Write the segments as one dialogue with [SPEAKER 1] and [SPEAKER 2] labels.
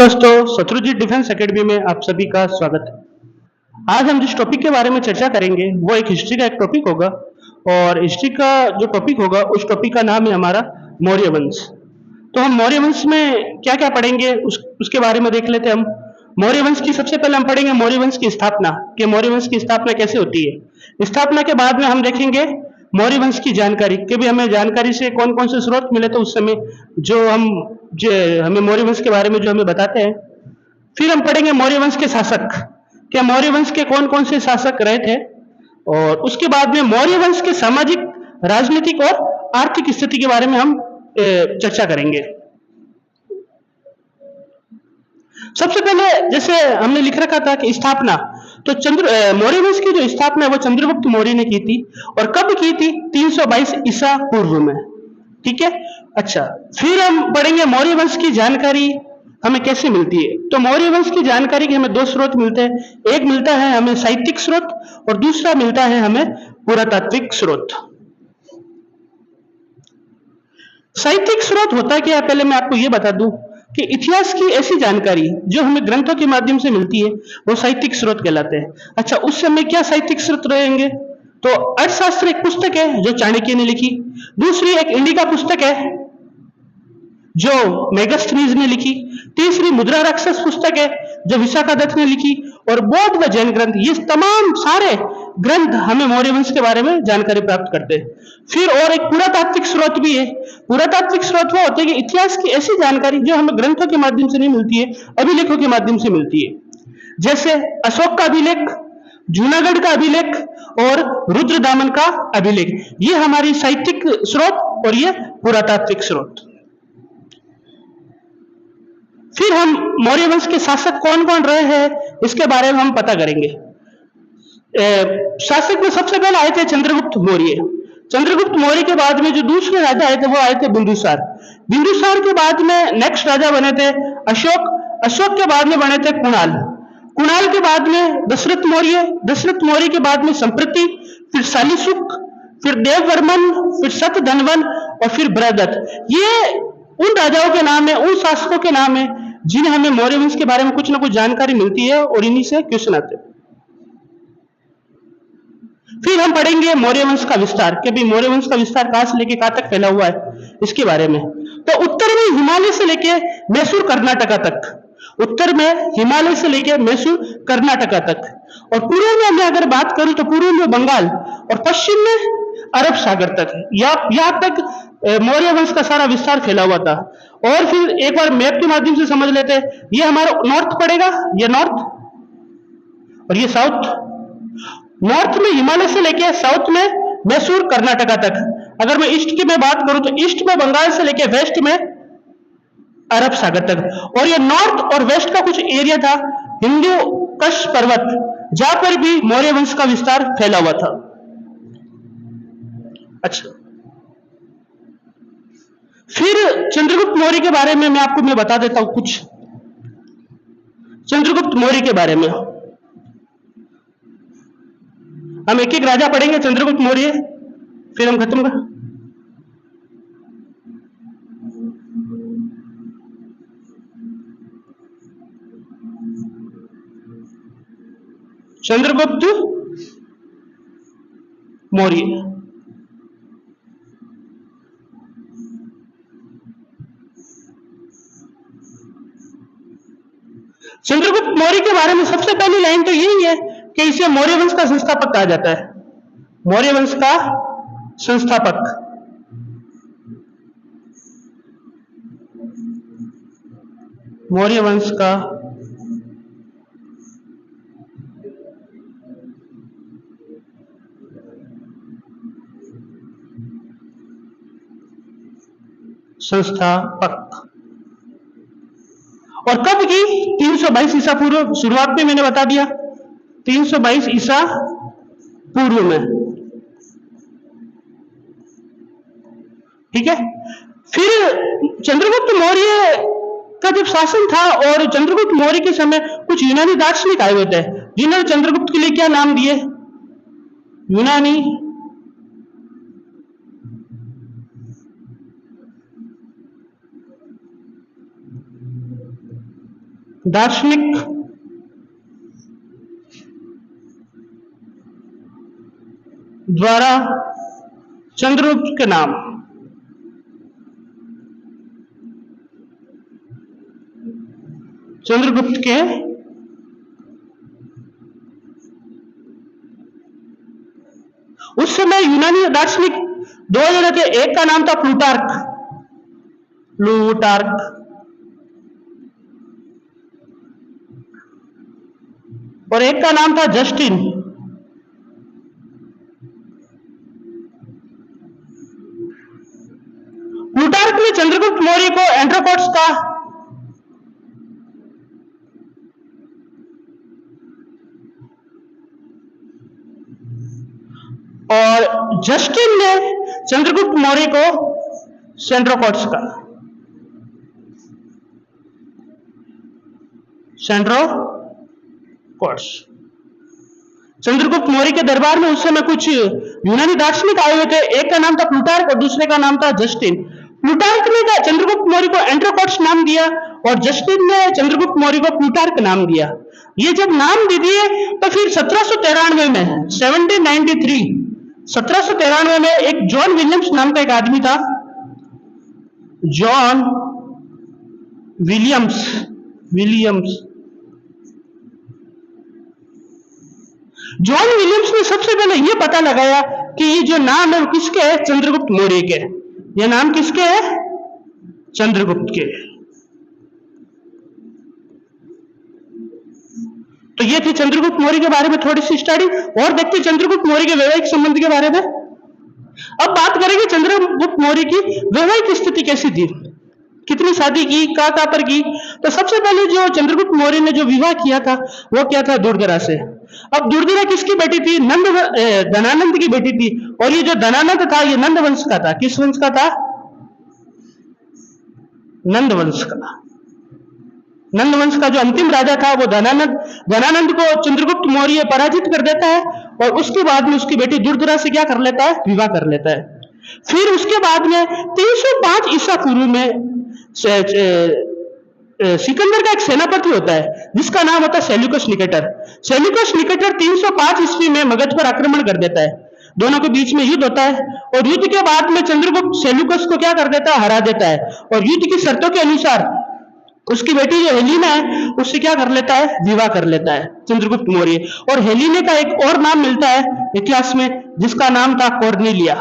[SPEAKER 1] दोस्तों, Shatrujeet defence academy में आप सभी का स्वागत है। आज हम जिस टॉपिक के बारे में चर्चा करेंगे वो एक हिस्ट्री का एक टॉपिक होगा और हिस्ट्री का जो टॉपिक होगा उस टॉपिक का नाम है हमारा मौर्य वंश। तो हम मौर्य वंश में क्या-क्या पढ़ेंगे उसके बारे में देख लेते हैं हम। मौर्य वंश की सबसे पहले हम पढ़ेंगे मौर्य वंश की स्थापना, कि मौर्य वंश की स्थापना कैसे होती है। स्थापना के बाद में हम देखेंगे मौर्य वंश की जानकारी, कि भी हमें जानकारी से कौन-कौन से स्रोत मिले थे उस समय जो हमें मौर्य वंश के बारे में जो हमें बताते हैं। फिर हम पढ़ेंगे मौर्य वंश के शासक, क्या मौर्य वंश के कौन-कौन से शासक रहे थे, और उसके बाद में मौर्य वंश के सामाजिक, राजनीतिक और आर्थिक स्थिति के बारे में हम चर्चा करेंगे। सबसे पहले जैसे हमने लिख रखा था कि स्थापना, तो मौर्य वंश की जो स्थापना है वो चंद्रगुप्त मौर्य ने की थी, और कब की थी? 322 ईसा पूर्व में। ठीक है। अच्छा, फिर हम पढ़ेंगे मौर्य वंश की जानकारी हमें कैसे मिलती है। तो मौर्य वंश की जानकारी के हमें दो स्रोत मिलते हैं, एक मिलता है हमें साहित्यिक स्रोत और दूसरा मिलता है हमें पुरातात्विक स्रोत। साहित्यिक स्रोत होता क्या है, पहले मैं आपको यह बता दूं कि इतिहास की ऐसी जानकारी जो हमें ग्रंथों के माध्यम से मिलती है वो साहित्यिक स्रोत कहलाते हैं। अच्छा, उस समय क्या साहित्यिक स्रोत रहेंगे? तो अर्थशास्त्र एक पुस्तक है जो चाणक्य ने लिखी, दूसरी एक इंडिका पुस्तक है जो मेगास्थनीज ने लिखी, तीसरी मुद्रा राक्षस पुस्तक है जो विशाखादत्त ने लिखी, और बौद्ध व जैन ग्रंथ, ये तमाम सारे ग्रंथ हमें मौर्य वंश के बारे में जानकारी प्राप्त करते हैं। फिर और एक पुरातात्विक स्रोत भी है। पुरातात्विक स्रोत वो होते हैं कि इतिहास की ऐसी जानकारी जो हमें ग्रंथों के माध्यम से नहीं मिलती है, अभिलेखों के माध्यम से मिलती है। जैसे अशोक का अभिलेख, जूनागढ़ का अभिलेख और रुद्रदामन का अभिलेख, ये हमारी साहित्यिक स्रोत और ये पुरातात्विक स्रोत। फिर हम मौर्य वंश के शासक कौन कौन रहे हैं इसके बारे में हम पता करेंगे। शासक में सबसे पहले आए थे चंद्रगुप्त मौर्य। चंद्रगुप्त मौर्य के बाद में जो दूसरे राजा आए थे वो आए थे बिंदुसार। बिंदुसार के बाद में नेक्स्ट राजा बने थे अशोक। अशोक के बाद में बने थे कुणाल। कुणाल के बाद में दशरथ मौर्य। दशरथ मौर्य के बाद में संप्रति, फिर शालीसुक, फिर देववर्मन, फिर शतधन्वन और फिर बृहदत्त। ये उन राजाओं के नाम है, उन शासकों के नाम है जिन्हें हमें मौर्य वंश के बारे में कुछ ना कुछ जानकारी मिलती है और इन्हीं से क्वेश्चन आते हैं। फिर हम पढ़ेंगे मौर्य वंश का विस्तार, कि भाई मौर्य वंश का विस्तार कहां से लेके कहां तक फैला हुआ है इसके बारे में। तो उत्तर में हिमालय से लेके मैसूर कर्नाटका तक, उत्तर में हिमालय से लेके मैसूर कर्नाटका तक, और पूर्व में मैं अगर बात करूं तो पूर्व में बंगाल और पश्चिम में अरब सागर तक, यहां तक मौर्य वंश का सारा विस्तार फैला हुआ था। और फिर एक बार मैप के माध्यम से समझ लेते हैं, ये हमारा नॉर्थ पड़ेगा, ये नॉर्थ और ये साउथ। नॉर्थ में हिमालय से लेके साउथ में मैसूर कर्नाटका तक। अगर मैं ईस्ट की मैं बात करूं तो ईस्ट में बंगाल से लेके वेस्ट में अरब सागर तक। और ये नॉर्थ और वेस्ट का कुछ एरिया था हिंदू कश पर्वत, जहां पर भी मौर्य वंश का विस्तार फैला हुआ था। अच्छा, फिर चंद्रगुप्त मौर्य के बारे में मैं आपको बता देता हूं कुछ। चंद्रगुप्त मौर्य के बारे में हम एक एक राजा पढ़ेंगे चंद्रगुप्त मौर्य, फिर हम खत्म कर। चंद्रगुप्त मौर्य, चंद्रगुप्त मौर्य के बारे में सबसे पहली लाइन तो यही है कि इसे मौर्य वंश का संस्थापक कहा जाता है। मौर्य वंश का संस्थापक। मौर्य वंश का संस्थापक। और कब की? 322 ईसा पूर्व। शुरुआत में मैंने बता दिया 322 ईसा पूर्व में। ठीक है। फिर चंद्रगुप्त मौर्य का जब शासन था और चंद्रगुप्त मौर्य के समय कुछ यूनानी दार्शनिक आए हुए थे जिन्होंने चंद्रगुप्त के लिए क्या नाम दिए? यूनानी दार्शनिक द्वारा चंद्रगुप्त के नाम, चंद्रगुप्त के उस समय यूनानी दार्शनिक दो जने थे, एक का नाम था प्लूटार्क, और एक का नाम था जस्टिन। प्लूटार्क ने चंद्रगुप्त मौर्य को एंड्रोकोट्स का और जस्टिन ने चंद्रगुप्त मौर्य को सेंड्रोकोट्स का, सेंड्रोकोट्स। चंद्रगुप्त मौर्य के दरबार में उस समय कुछ यूनानी दार्शनिक आए हुए थे, एक का नाम था प्लूटार्क और दूसरे का नाम था जस्टिन। प्लूटार्क ने चंद्रगुप्त मौर्य को एंड्रोकोट्स नाम दिया और जस्टिन ने चंद्रगुप्त मौर्य को प्लूटार्क नाम दिया। ये जब नाम दे दिए तो फिर 1793 में 1793 में एक जॉन विलियम्स नाम का एक आदमी था, जॉन विलियम्स। जॉन विलियम्स ने सबसे पहले यह पता लगाया कि ये जो नाम है वो किसके है, चंद्रगुप्त मौर्य के। ये नाम किसके है, चंद्रगुप्त के। तो ये थी चंद्रगुप्त मौर्य के बारे में थोड़ी सी स्टडी। और देखते चंद्रगुप्त मौर्य के वैवाहिक संबंध के बारे में। अब बात करेंगे चंद्रगुप्त मौर्य की वैवाहिक स्थिति कैसी थी, कितनी शादी की, कहां पर की। तो सबसे पहले जो चंद्रगुप्त मौर्य ने जो विवाह किया था वो क्या था, दुर्धरा से। अब दुर्धरा किसकी बेटी थी, धनानंद की बेटी थी। और ये जो धनानंद था ये नंद वंश का था। किस वंश का था, नंद वंश का। नंद वंश का जो अंतिम राजा था वो धनानंद को चंद्रगुप्त मौर्य पराजित कर देता है और उसके बाद में उसकी बेटी दुर्धरा से क्या कर लेता है, विवाह कर लेता है। फिर उसके बाद में 305 ईसा पूर्व में सिकंदर का एक सेनापति होता है जिसका नाम होता है सेल्यूकस निकेटर। सेल्यूकस निकेटर 305 ईस्वी में मगध पर आक्रमण कर देता है। दोनों के बीच में युद्ध होता है और युद्ध के बाद में चंद्रगुप्त सेल्यूकस को क्या कर देता है, हरा देता है। और युद्ध की शर्तों के अनुसार उसकी बेटी जो हेलिना है उससे क्या कर लेता है, विवाह कर लेता है चंद्रगुप्त मौर्य। और हेलिने का एक और नाम मिलता है इतिहास में जिसका नाम था कॉर्नेलिया।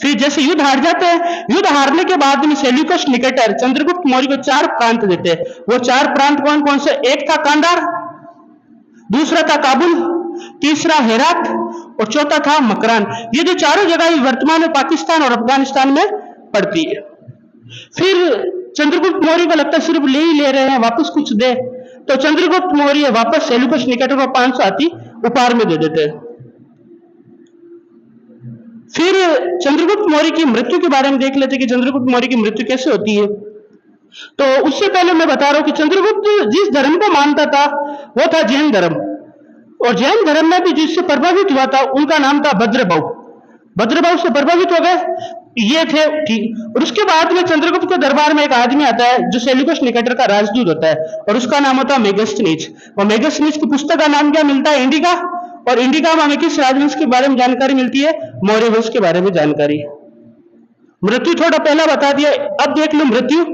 [SPEAKER 1] फिर जैसे युद्ध हार जाते हैं, युद्ध हारने के बाद में सेल्यूकस निकेटर चंद्रगुप्त मौर्य को 4 प्रांत देते हैं। वो 4 प्रांत कौन कौन से, एक था कांधार, दूसरा था काबुल, तीसरा हेरात और चौथा था मकरान। ये जो चारों जगह वर्तमान में पाकिस्तान और अफगानिस्तान में पड़ती है। फिर चंद्रगुप्त मौर्य को लगता है सिर्फ ले ही ले रहे हैं, वापस कुछ दे। तो चंद्रगुप्त मौर्य वापस सेल्यूकस निकेटर को 500 हाथी उपहार में दे देते हैं। फिर चंद्रगुप्त मौर्य की मृत्यु के बारे में देख लेते हैं कि चंद्रगुप्त मौर्य की मृत्यु कैसे होती है। तो उससे पहले मैं बता रहा हूं कि चंद्रगुप्त जिस धर्म को मानता था वो था जैन धर्म। और जैन धर्म में भी जिससे प्रभावित हुआ था उनका नाम था भद्रभाव। भद्रभाव से प्रभावित हो गए ये थे, ठीक। और उसके बाद में चंद्रगुप्त के दरबार में एक आदमी आता है जो सेल्यूकस निकेटर का राजदूत होता है और उसका नाम होता है मेगस्थनीज। और मेगस्थनीज की पुस्तक का नाम क्या मिलता है, इंडिका। और इंडिका में हमें किस राजवंश के बारे में जानकारी मिलती है, मौर्य वंश के बारे में जानकारी। मृत्यु थोड़ा पहला बता दिया, अब देख लो मृत्यु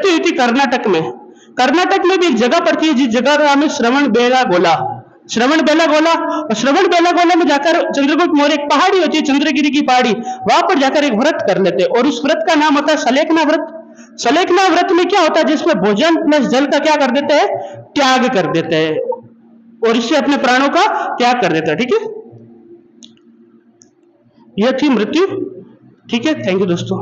[SPEAKER 1] हुई थी कर्नाटक में। कर्नाटक में भी एक जगह पड़ती है जिस जगह का नाम है श्रवणबेलागोला। और श्रवणबेलागोला में जाकर चंद्रगुप्त मौर्य, एक पहाड़ी होती है चंद्रगिरी की पहाड़ी, वहां पर जाकर एक व्रत कर लेते हैं और उस व्रत का नाम होता है सलेखना व्रत। सलेखना व्रत में क्या होता है, जिसमें भोजन प्लस जल का क्या कर देते हैं, त्याग कर देते हैं और इससे अपने प्राणों का त्याग कर देता है। ठीक है, यह थी मृत्यु। ठीक है, थैंक यू दोस्तों।